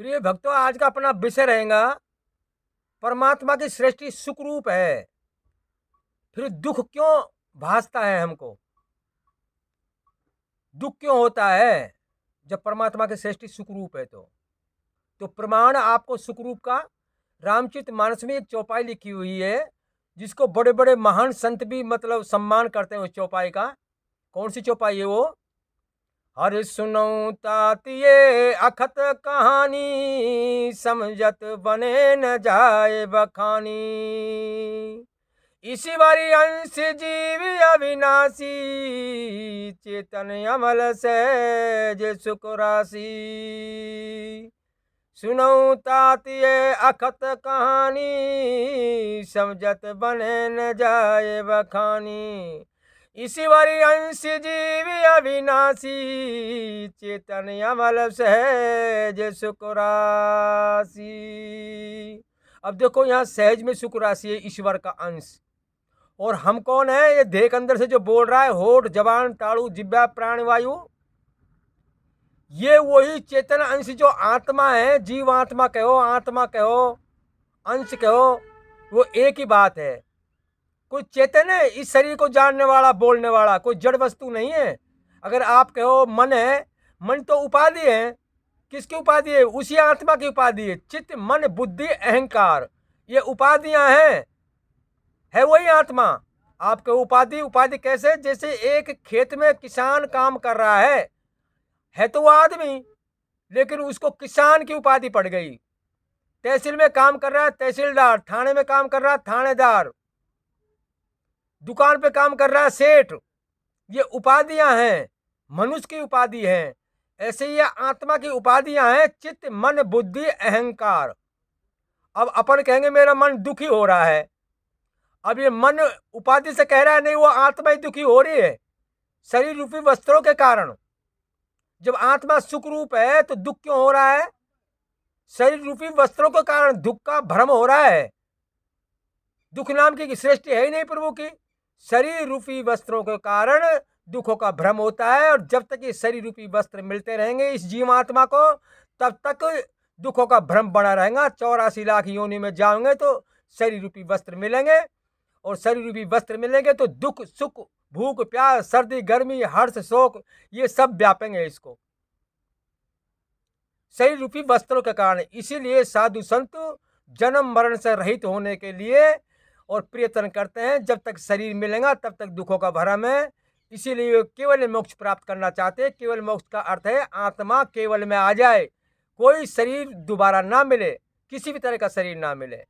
प्रिय भक्तों, आज का अपना विषय रहेगा परमात्मा की सृष्टि सुखरूप है, फिर दुख क्यों भासता है हमको? दुख क्यों होता है जब परमात्मा की सृष्टि सुखरूप है? तो प्रमाण आपको सुखरूप का रामचरितमानस में एक चौपाई लिखी हुई है, जिसको बड़े बड़े महान संत भी मतलब सम्मान करते हैं उस चौपाई का। कौन सी चौपाई है वो? हर सुनौ तातिये अखत कहानी, समझत बने न जाए बखानी। इसी बारी अंश जीव अविनाशी, चेतन अमल सहज सुख राशि। सुनौ तातिये अखत कहानी, समझत बने न जाए बखानी। इसी बारी अंश जीव अविनाशी, चेतन अमल सहज सुख राशि। अब देखो, यहाँ सहज में सुख राशि है, ईश्वर का अंश। और हम कौन है? ये देह के अंदर से जो बोल रहा है, होठ, जबान, ताड़ू, जिब्बा, प्राण वायु, ये वही चेतन अंश जो आत्मा है। जीव आत्मा कहो, आत्मा कहो, अंश कहो, वो एक ही बात है। कोई चेतन है इस शरीर को जानने वाला, बोलने वाला? कोई जड़ वस्तु नहीं है। अगर आप कहो मन है, मन तो उपाधि है। किसकी उपाधि है? उसी आत्मा की उपाधि है। चित्त, मन, बुद्धि, अहंकार, ये उपाधियां हैं, है वही आत्मा। आपके उपाधि, उपाधि कैसे? जैसे एक खेत में किसान काम कर रहा है तो वो आदमी, लेकिन उसको किसान की उपाधि पड़ गई। तहसील में काम कर रहा है, तहसीलदार। थाने में काम कर रहा है, थानेदार। दुकान पे काम कर रहा है, सेठ। ये उपाधियां हैं, मनुष्य की उपाधि है। ऐसे ही आत्मा की उपाधियां हैं, चित्त, मन, बुद्धि, अहंकार। अब अपन कहेंगे मेरा मन दुखी हो रहा है। अब ये मन उपाधि से कह रहा है नहीं, वो आत्मा ही दुखी हो रही है शरीर रूपी वस्त्रों के कारण। जब आत्मा सुख रूप है तो दुख क्यों हो रहा है? शरीर रूपी वस्त्रों के कारण दुख का भ्रम हो रहा है। दुख नाम की सृष्टि है ही नहीं प्रभु की। शरीर रूपी वस्त्रों के कारण दुखों का भ्रम होता है। और जब तक ये शरीर रूपी वस्त्र मिलते रहेंगे इस जीवात्मा को, तब तक दुखों का भ्रम बना रहेगा। 84 लाख योनि में जाओगे तो शरीर रूपी वस्त्र मिलेंगे, और शरीर रूपी वस्त्र मिलेंगे तो दुख, सुख, भूख, प्यास, सर्दी, गर्मी, हर्ष, शोक, ये सब व्यापेंगे इसको, शरीर रूपी वस्त्रों के कारण। इसीलिए साधु संत जन्म मरण से रहित होने के लिए और प्रयत्न करते हैं। जब तक शरीर मिलेगा तब तक दुखों का भरम है। इसीलिए केवल मोक्ष प्राप्त करना चाहते हैं। केवल मोक्ष का अर्थ है आत्मा केवल में आ जाए, कोई शरीर दोबारा ना मिले, किसी भी तरह का शरीर ना मिले,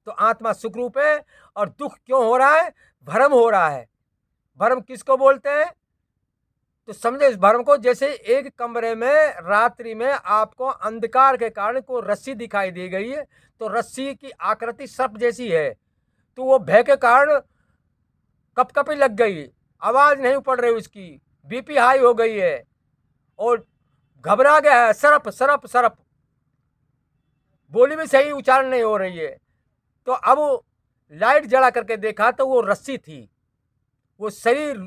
तो आत्मा सुखरूप है। और दुख क्यों हो रहा है? भ्रम हो रहा है। भ्रम किसको बोलते हैं? तो समझे इस भ्रम को। जैसे एक कमरे में रात्रि में आपको अंधकार के कारण कोई रस्सी दिखाई दी गई है, तो रस्सी की आकृति सर्प जैसी है, तो वो भय के कारण कपकपी लग गई, आवाज नहीं पड़ रही उसकी, बीपी हाई हो गई है और घबरा गया है, सरप सरप सरप, बोली भी सही उच्चारण नहीं हो रही है। तो अब लाइट जला करके देखा तो वो रस्सी थी, वो शरीर,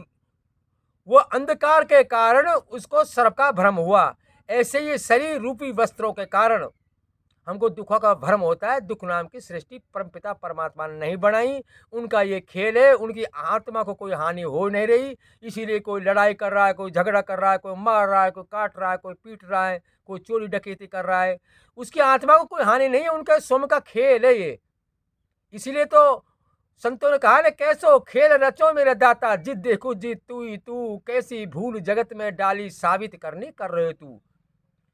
वो अंधकार के कारण उसको सर्प का भ्रम हुआ। ऐसे ही शरीर रूपी वस्त्रों के कारण हमको दुखों का भ्रम होता है। दुख नाम की सृष्टि परमपिता परमात्मा ने नहीं बनाई, उनका ये खेल है। उनकी आत्मा को कोई हानि हो नहीं रही, इसीलिए कोई लड़ाई कर रहा है, कोई झगड़ा कर रहा है, कोई मार रहा है, कोई काट रहा है, कोई पीट रहा है, कोई चोरी डकैती कर रहा है। उसकी आत्मा को कोई हानि नहीं है, उनका स्वयं का खेल है ये। इसीलिए तो संतों ने कहा ना, कैसो खेल रचो मेरे दाता, जिद देखो जिद तू ही तू, कैसी भूल जगत में डाली साबित करनी कर रहे हो तू।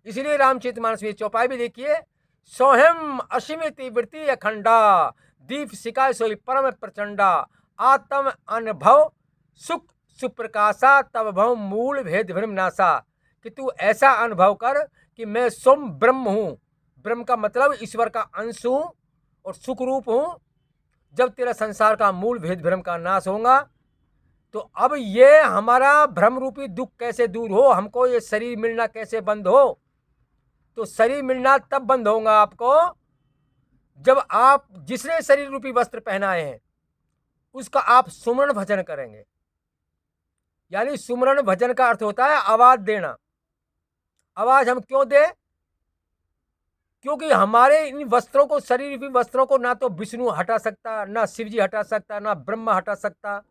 इसीलिए रामचरितमानस में चौपाई भी देखिए, सोहम असीमित वृत्ति अखंडा, दीप सिकाय सोई परम प्रचंडा, आत्म अनुभव सुख सुप्रकाशा, तब भव मूल भेद भ्रम नाशा। कि तू ऐसा अनुभव कर कि मैं स्वयं ब्रह्म हूं। ब्रह्म का मतलब ईश्वर का अंश हूं और सुख रूप हूं। जब तेरा संसार का मूल भेद भ्रम का नाश होगा, तो अब ये हमारा भ्रम रूपी दुख कैसे दूर हो, हमको ये शरीर मिलना कैसे बंद हो? तो शरीर मिलना तब बंद होगा आपको जब आप जिसने शरीर रूपी वस्त्र पहनाए हैं उसका आप सुमरण भजन करेंगे। यानी सुमरण भजन का अर्थ होता है आवाज देना। आवाज हम क्यों दे? क्योंकि हमारे इन वस्त्रों को, शरीर रूपी वस्त्रों को ना तो विष्णु हटा सकता, ना शिव जी हटा सकता, ना ब्रह्मा हटा सकता,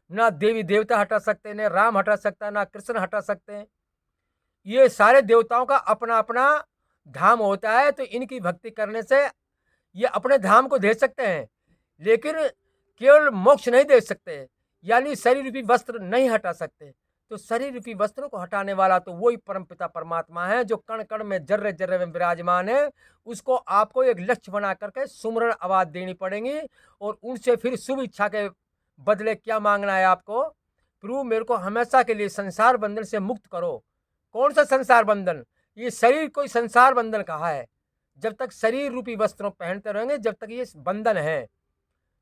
ना देवी देवता हटा सकते, ना राम हटा सकता, ना कृष्ण हटा सकते हैं। ये सारे देवताओं का अपना अपना धाम होता है, तो इनकी भक्ति करने से ये अपने धाम को दे सकते हैं, लेकिन केवल मोक्ष नहीं दे सकते, यानी शरीर रूपी वस्त्र नहीं हटा सकते। तो शरीर रूपी वस्त्रों को हटाने वाला तो वही परमपिता परमात्मा है, जो कण कण में, जर्रे जर्रे में विराजमान है। उसको आपको एक लक्ष्य बना करके सुमरण आवाज देनी पड़ेगी, और उनसे फिर शुभ इच्छा के बदले क्या मांगना है आपको? प्रभु मेरे को हमेशा के लिए संसार बंधन से मुक्त करो। कौन सा संसार बंधन? ये शरीर कोई संसार बंधन कहा है? जब तक शरीर रूपी वस्त्रों पहनते रहेंगे, जब तक ये बंधन है।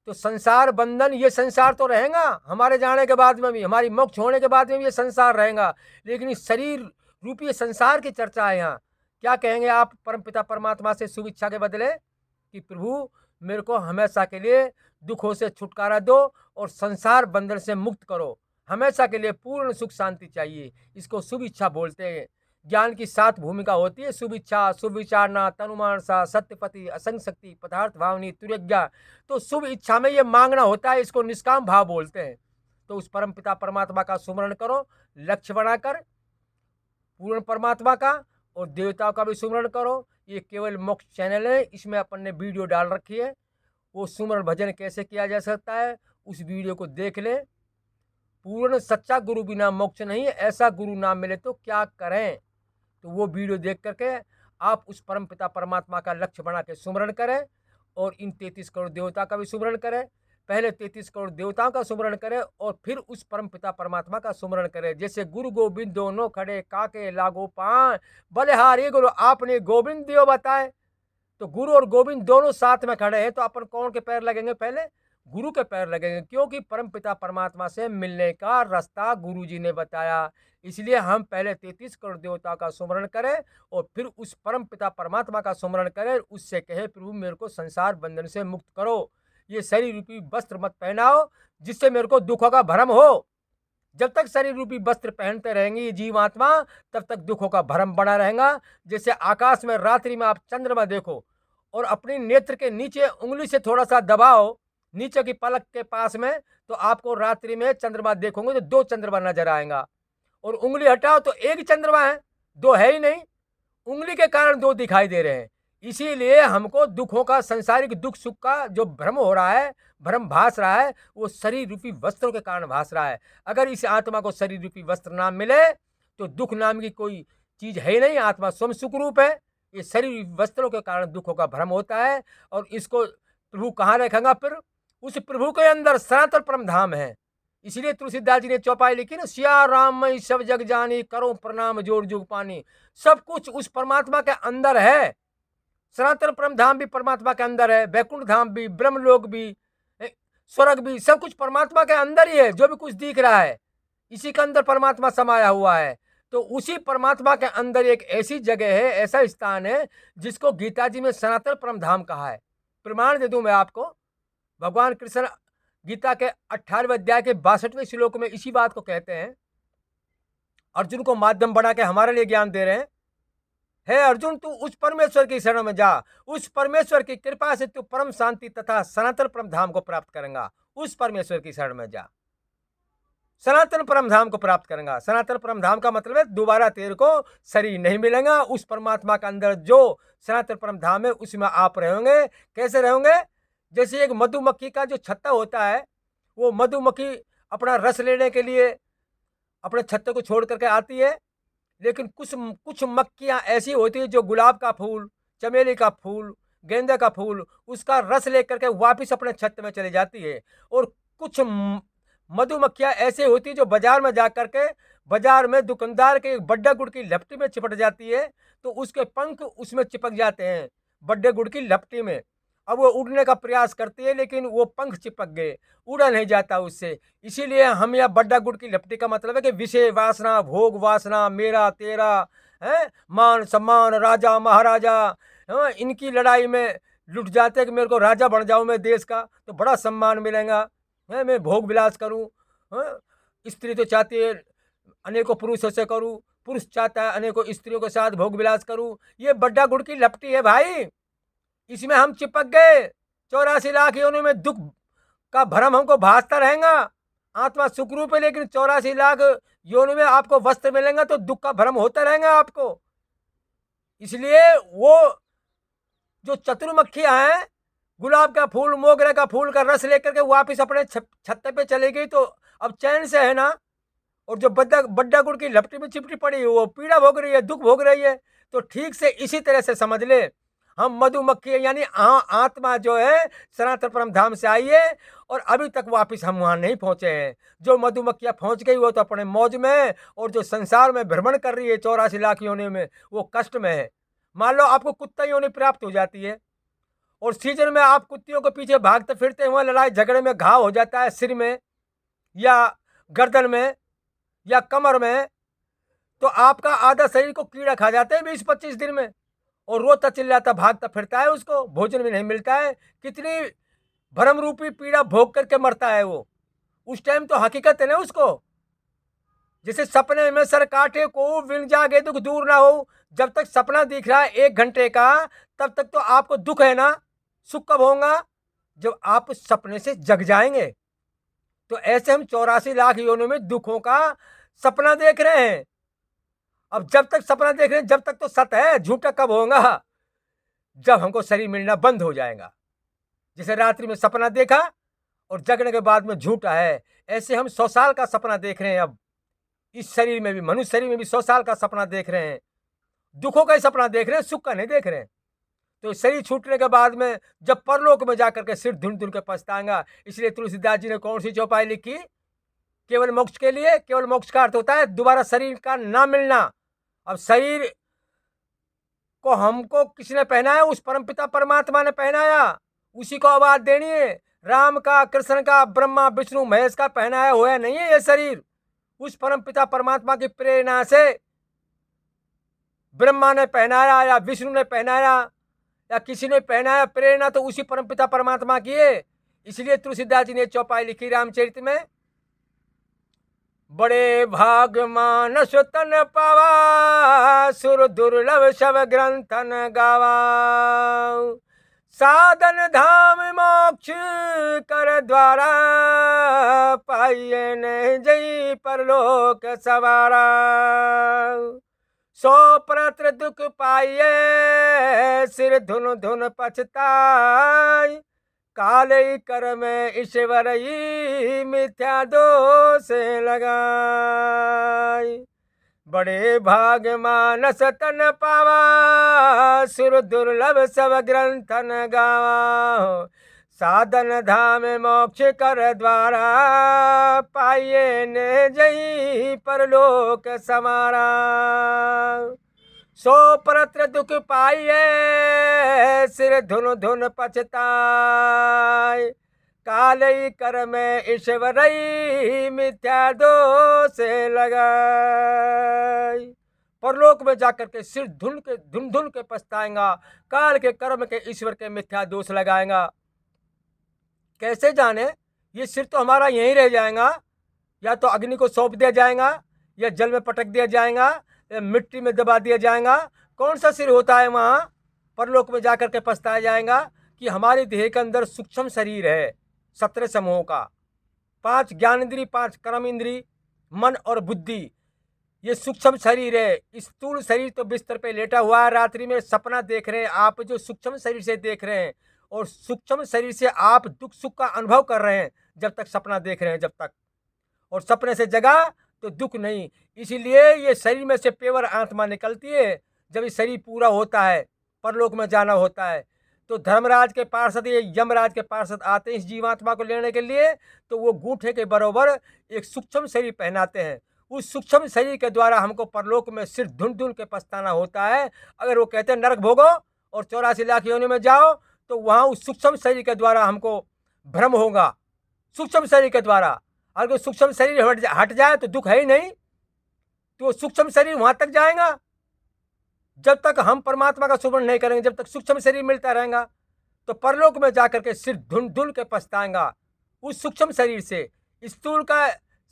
तो संसार बंधन, ये संसार तो रहेगा हमारे जाने के बाद में भी, हमारी मोक्ष होने के बाद में भी ये संसार रहेगा, लेकिन इस शरीर रूपी संसार की चर्चा है यहाँ। क्या कहेंगे आप परमपिता परमात्मा से शुभ इच्छा के बदले? कि प्रभु मेरे को हमेशा के लिए दुखों से छुटकारा दो और संसार बंधन से मुक्त करो, हमेशा के लिए पूर्ण सुख शांति चाहिए। इसको शुभ इच्छा बोलते हैं। ज्ञान की 7 भूमिका होती है: शुभ इच्छा, शुभ विचारना, तनुमानसा, सत्यपति, असंग शक्ति, पदार्थ भावनी, तुर्यज्ञा। तो शुभ इच्छा में ये मांगना होता है, इसको निष्काम भाव बोलते हैं। तो उस परम पिता परमात्मा का सुमरण करो लक्ष्य बनाकर, पूर्ण परमात्मा का और देवताओं का भी सुमरण करो। ये केवल मोक्ष चैनल है, इसमें अपन ने वीडियो डाल रखी है। वो सुमरण भजन कैसे किया जा सकता है, उस वीडियो को देख ले। पूर्ण सच्चा गुरु बिना मोक्ष नहीं, ऐसा गुरु ना मिले तो क्या करें? तो वो वीडियो देख करके आप उस परम पिता परमात्मा का लक्ष्य बना के सुमरण करें, और इन 33 करोड़ देवता का भी सुमरण करें। पहले 33 करोड़ देवताओं का सुमरण करें और फिर उस परम पिता परमात्मा का सुमरण करें। जैसे गुरु गोविंद दोनों खड़े, काके लागो पान, बलिहारी गुरु आपने गोविंद दियो बताए। तो गुरु और गोविंद दोनों साथ में खड़े हैं, तो अपन कौन के पैर लगेंगे? पहले गुरु के पैर लगेंगे, क्योंकि परमपिता परमात्मा से मिलने का रास्ता गुरु जी ने बताया। इसलिए हम पहले 33 करोड़ देवता का सुमरण करें और फिर उस परमपिता परमात्मा का सुमरण करें, उससे कहे प्रभु मेरे को संसार बंधन से मुक्त करो, ये शरीर रूपी वस्त्र मत पहनाओ जिससे मेरे को दुखों का भ्रम हो। जब तक शरीर रूपी वस्त्र पहनते रहेंगे ये जीवात्मा, तब तक दुखों का भ्रम बना रहेगा। जैसे आकाश में रात्रि में आप चंद्रमा देखो और अपनी नेत्र के नीचे उंगली से थोड़ा सा दबाओ, नीचे की पलक के पास में, तो आपको रात्रि में चंद्रमा देखोगे तो 2 चंद्रमा नजर आएगा। और उंगली हटाओ तो एक ही चंद्रमा है, 2 है ही नहीं। उंगली के कारण 2 दिखाई दे रहे हैं। इसीलिए हमको दुखों का, संसारिक दुख सुख का जो भ्रम हो रहा है, भ्रम भास रहा है, वो शरीर रूपी वस्त्रों के कारण भास रहा है। अगर इस आत्मा को शरीर रूपी वस्त्र ना मिले तो दुख नाम की कोई चीज है ही नहीं। आत्मा स्वयं सुख रूप है। ये शरीर वस्त्रों के कारण दुखों का भ्रम होता है। और इसको प्रभु कहाँ रखेगा? फिर उस प्रभु के अंदर सनातन परम धाम है। इसलिए तुलसीदास जी ने चौपाई लिखी ना, सिया राम मई सब जग जानी, करो प्रणाम जोड़ जुग पानी। सब कुछ उस परमात्मा के अंदर है। सनातन परम धाम भी परमात्मा के अंदर है, वैकुंठ धाम भी, ब्रह्मलोक भी, स्वर्ग भी, सब कुछ परमात्मा के अंदर ही है। जो भी कुछ दिख रहा है इसी के अंदर परमात्मा समाया हुआ है। तो उसी परमात्मा के अंदर एक ऐसी जगह है, ऐसा स्थान है जिसको गीता जी में सनातन परम धाम कहा है। प्रमाण दे दूं मैं आपको। भगवान कृष्ण गीता के 18वें अध्याय के 62वें श्लोक में इसी बात को कहते हैं। अर्जुन को माध्यम बना के हमारे लिए ज्ञान दे रहे हैं। हे अर्जुन, तू उस परमेश्वर की शरण में जा, उस परमेश्वर की कृपा से तू परम शांति तथा सनातन परम धाम को प्राप्त करेगा। उस परमेश्वर की शरण में जा, सनातन परम धाम को प्राप्त करेगा। सनातन परम धाम का मतलब है दोबारा तेरे को शरीर नहीं मिलेगा। उस परमात्मा के अंदर जो सनातन परम धाम है उसमें आप रहेंगे। कैसे रहेंगे? जैसे एक मधुमक्खी का जो छत्ता होता है, वो मधुमक्खी अपना रस लेने के लिए अपने छत्ते को छोड़ करके आती है, लेकिन कुछ मक्खियां ऐसी होती है जो गुलाब का फूल, चमेली का फूल, गेंदे का फूल, उसका रस लेकर के वापस अपने छत्ते में चली जाती है। और कुछ मधुमक्खियां ऐसी होती है जो बाजार में जाकर के, बाजार में दुकानदार के बड्डा गुड़ की लपटी में चिपट जाती है, तो उसके पंख उसमें चिपक जाते हैं बड्डे गुड़ की लपटी में। अब वो उड़ने का प्रयास करती है, लेकिन वो पंख चिपक गए, उड़ा नहीं जाता उससे। इसीलिए हम यह बड्डा गुड़ की लपटी का मतलब है कि विषय वासना, भोग वासना, मेरा तेरा है, मान सम्मान, राजा महाराजा, इनकी लड़ाई में लुट जाते हैं कि मेरे को राजा बन जाऊं मैं देश का, तो बड़ा सम्मान मिलेगा, मैं भोग विलास करूं, स्त्री तो चाहती है अनेकों पुरुषों से करूं, पुरुष चाहता है अनेकों स्त्रियों के साथ भोग विलास करूं। ये बड्डा गुड़ की लपटी है भाई, इसमें हम चिपक गए। 84 लाख योनि में दुख का भ्रम हमको भासता रहेगा। आत्मा सुखरूप है, लेकिन 84 लाख योनि में आपको वस्त्र मिलेंगे तो दुख का भ्रम होता रहेगा आपको। इसलिए वो जो चतुर्मुखियां हैं, गुलाब का फूल, मोगरे का फूल का रस लेकर के वापिस अपने छत्ते पे चली गई तो अब चैन से है ना। और जो बड्डा गुड़ की लपटी में चिपटी पड़ी है वो पीड़ा भोग रही है, दुख भोग रही है। तो ठीक से इसी तरह से समझ ले, हम मधुमक्खी यानी आत्मा जो है सनातन परम धाम से आई है और अभी तक वापिस हम वहां नहीं पहुंचे हैं। जो मधुमक्खियां पहुंच गई वो तो अपने मौज में, और जो संसार में भ्रमण कर रही है 84 लाख योनि में, वो कष्ट में है। मान लो आपको कुत्ता योनि प्राप्त हो जाती है और सीजन में आप कुत्तियों के पीछे भागते फिरते हुए लड़ाई झगड़े में घाव हो जाता है सिर में या गर्दन में या कमर में, तो आपका आधा शरीर को कीड़ा खा जाते हैं 20-25 दिन में, और रोता चिल्लाता भागता फिरता है, उसको भोजन भी नहीं मिलता है। कितनी भ्रम रूपी पीड़ा भोग करके मरता है वो। उस टाइम तो हकीकत है ना उसको। जैसे सपने में सर काटे को विन जागे दुख दूर ना हो। जब तक सपना दिख रहा है 1 घंटे का, तब तक तो आपको दुख है ना। सुख कब होगा? जब आप सपने से जग जाएंगे। तो ऐसे हम 84 लाख योनियों में दुखों का सपना देख रहे हैं। अब जब तक सपना देख रहे हैं, जब तक तो सत्य है, झूठा कब होगा? जब हमको शरीर मिलना बंद हो जाएगा। जैसे रात्रि में सपना देखा और जगने के बाद में झूठा है, ऐसे हम 100 साल का सपना देख रहे हैं। अब इस शरीर में भी, मनुष्य शरीर में भी 100 साल का सपना देख रहे हैं। दुखों का ही सपना देख रहे हैं, सुख का नहीं देख रहे हैं। तो शरीर छूटने के बाद में जब परलोक में जाकर के सिर धुन धुन के पछताएंगा। इसलिए तुलसीदास जी ने कौन सी चौपाई लिखी? केवल मोक्ष के लिए। केवल मोक्ष का अर्थ होता है दोबारा शरीर का ना मिलना। अब शरीर को हमको किसने पहनाया? उस परमपिता परमात्मा ने पहनाया, उसी को आवाज देनी है। राम का, कृष्ण का, ब्रह्मा विष्णु महेश का पहनाया हुआ नहीं है ये शरीर। उस परमपिता परमात्मा की प्रेरणा से ब्रह्मा ने पहनाया या विष्णु ने पहनाया या किसी ने पहनाया, प्रेरणा तो उसी परमपिता परमात्मा की है। इसलिए तुलसीदास जी ने चौपाई लिखी रामचरित में, बड़े भाग मानस तन पावा, सुर दुर्लभ सब ग्रंथन गावा। साधन धाम मोक्ष कर द्वारा, पाइए न जई परलोक सवारा। 100 प्रत्र दुख पाइए, सिर धुन धुन पछताई। काले कर्म ईश्वर ही मिथ्या दोष लगाई। बड़े भाग मानस तन पावा, सुर दुर्लभ सब ग्रंथन गावा। साधन धाम मोक्ष कर द्वारा, पाइए ने जई परलोक समारा। 100 प्रत्र दुख पाइए, सिर धुन धुन पछताए। काले कर्म ईश्वर मिथ्या दोष लगाई। परलोक में जाकर के सिर धुन धुन के पछताएगा, काल के कर्म के ईश्वर के मिथ्या दोष लगाएगा। कैसे जाने? ये सिर तो हमारा यहीं रह जाएगा, या तो अग्नि को सौंप दिया जाएगा, या जल में पटक दिया जाएगा, मिट्टी में दबा दिया जाएगा। कौन सा सिर होता है वहां परलोक में जाकर के पछताया जाएगा? कि हमारे देह के अंदर सूक्ष्म शरीर है 17 समूहों का, 5 ज्ञान इंद्री, 5 कर्म इंद्री, मन और बुद्धि। ये सूक्ष्म शरीर है। स्थूल शरीर तो बिस्तर पे लेटा हुआ है, रात्रि में सपना देख रहे हैं आप, जो सूक्ष्म शरीर से देख रहे हैं, और सूक्ष्म शरीर से आप दुख सुख का अनुभव कर रहे हैं जब तक सपना देख रहे हैं, जब तक। और सपने से जगा तो दुख नहीं। इसीलिए ये शरीर में से पेवर आत्मा निकलती है। जब ये शरीर पूरा होता है, परलोक में जाना होता है, तो धर्मराज के पार्षद, ये यमराज के पार्षद आते हैं इस जीवात्मा को लेने के लिए। तो वो गूठे के बराबर एक सूक्ष्म शरीर पहनाते हैं। उस सूक्ष्म शरीर के द्वारा हमको परलोक में सिर धुन धुन के पछताना होता है। अगर वो कहते हैं नरक भोगो और 84 लाख योनि में जाओ, तो वहाँ उस सूक्ष्म शरीर के द्वारा हमको भ्रम होगा, सूक्ष्म शरीर के द्वारा। अगर सूक्ष्म शरीर हट जाए तो दुख है ही नहीं, तो सूक्ष्म शरीर वहां तक जाएगा। जब तक हम परमात्मा का सुमरण नहीं करेंगे, जब तक सूक्ष्म शरीर मिलता रहेगा, तो परलोक में जाकर के सिर धुन धुन के पछताएगा उस सूक्ष्म शरीर से। स्थूल का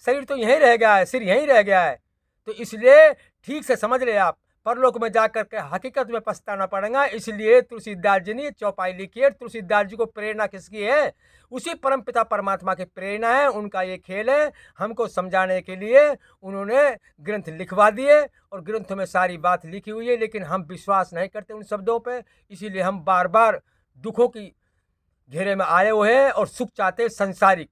शरीर तो यहीं रह गया है, सिर यहीं रह गया है। तो इसलिए ठीक से समझ ले आप, परलोक में जाकर के हकीकत में पछताना पड़ेगा। इसलिए तुलसीदास जी ने चौपाई लिखी है। तुलसीदास जी को प्रेरणा किसकी है? उसी परमपिता परमात्मा की प्रेरणा है, उनका ये खेल है। हमको समझाने के लिए उन्होंने ग्रंथ लिखवा दिए और ग्रंथों में सारी बात लिखी हुई है, लेकिन हम विश्वास नहीं करते उन शब्दों पे। इसीलिए हम बार बार दुखों की घेरे में आए हुए हैं और सुख चाहते हैं, संसारिक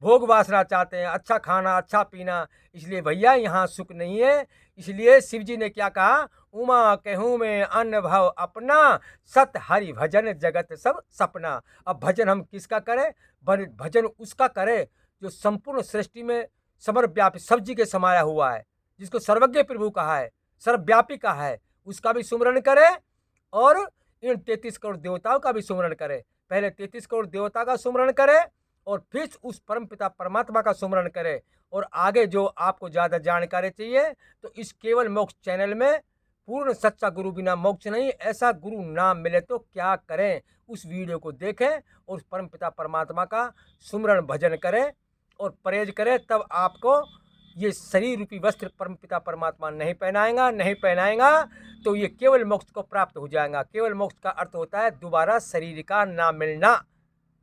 भोग वासना चाहते हैं, अच्छा खाना अच्छा पीना। इसलिए भैया यहाँ सुख नहीं है। इसलिए शिव जी ने क्या कहा? उमा कहूँ में अन्न भाव अपना, सत हरि भजन जगत सब सपना। अब भजन हम किसका करें? भजन उसका करें जो संपूर्ण सृष्टि में सर्वव्यापी सब्जी के समाया हुआ है, जिसको सर्वज्ञ प्रभु कहा है, सर्वव्यापी कहा है। उसका भी सुमरण करें और इन 33 करोड़ देवताओं का भी सुमरण करें। पहले 33 करोड़ देवता का सुमरण करें और फिर उस परमपिता परमात्मा का सुमरण करें। और आगे जो आपको ज़्यादा जानकारी चाहिए तो इस केवल मोक्ष चैनल में पूर्ण सच्चा गुरु बिना मोक्ष नहीं, ऐसा गुरु ना मिले तो क्या करें, उस वीडियो को देखें और उस परमपिता परमात्मा का सुमरण भजन करें और परहेज करें। तब आपको ये शरीर रूपी वस्त्र परमपिता परमात्मा नहीं पहनाएगा तो ये केवल मोक्ष को प्राप्त हो जाएगा। केवल मोक्ष का अर्थ होता है दोबारा शरीर का ना मिलना।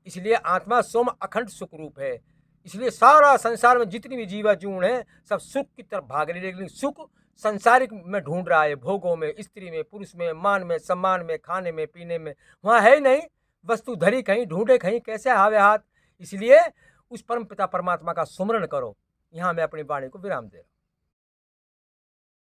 इसलिए आत्मा सोम अखंड सुख रूप है। इसलिए सारा संसार में जितनी भी जीवा जून है सब सुख की तरफ भाग रही है, लेकिन सुख संसारिक में ढूंढ रहा है, भोगों में, स्त्री में, पुरुष में, मान में, सम्मान में, खाने में, पीने में। वहाँ है ही नहीं वस्तु, धरी कहीं, ढूंढे कहीं, कैसे हावे हाथ। इसलिए उस परम पिता परमात्मा का सुमरण करो। यहाँ मैं अपनी वाणी को विराम दे रहा हूँ।